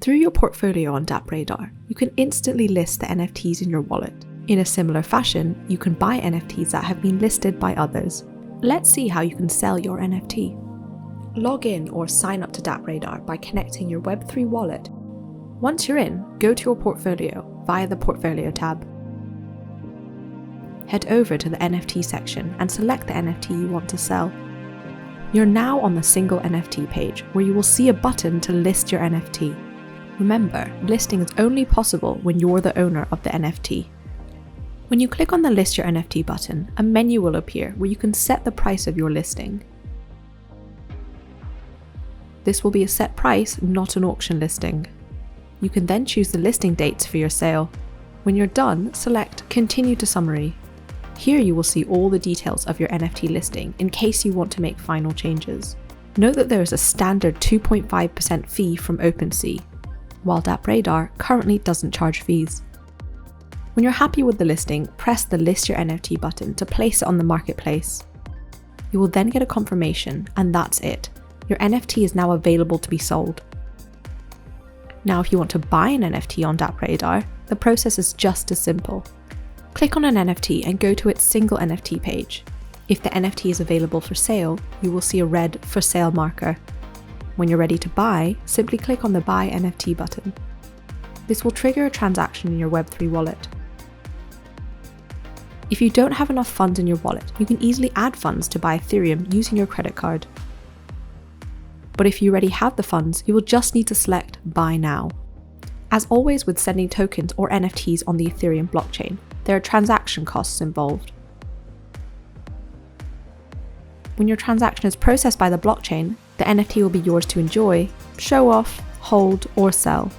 Through your portfolio on DappRadar, you can instantly list the NFTs in your wallet. In a similar fashion, you can buy NFTs that have been listed by others. Let's see how you can sell your NFT. Log in or sign up to DappRadar by connecting your Web3 wallet. Once you're in, go to your portfolio via the Portfolio tab. Head over to the NFT section and select the NFT you want to sell. You're now on the single NFT page, where you will see a button to list your NFT. Remember, listing is only possible when you're the owner of the NFT. When you click on the List Your NFT button, a menu will appear where you can set the price of your listing. This will be a set price, not an auction listing. You can then choose the listing dates for your sale. When you're done, select Continue to Summary. Here you will see all the details of your NFT listing in case you want to make final changes. Note that there is a standard 2.5% fee from OpenSea, while DappRadar currently doesn't charge fees. When you're happy with the listing, press the List Your NFT button to place it on the marketplace. You will then get a confirmation, and that's it. Your NFT is now available to be sold. Now, if you want to buy an NFT on DappRadar, the process is just as simple. Click on an NFT and go to its single NFT page. If the NFT is available for sale, you will see a red For Sale marker. When you're ready to buy, simply click on the Buy NFT button. This will trigger a transaction in your Web3 wallet. If you don't have enough funds in your wallet, you can easily add funds to buy Ethereum using your credit card. But if you already have the funds, you will just need to select Buy Now. As always with sending tokens or NFTs on the Ethereum blockchain, there are transaction costs involved. When your transaction is processed by the blockchain, the NFT will be yours to enjoy, show off, hold, or sell.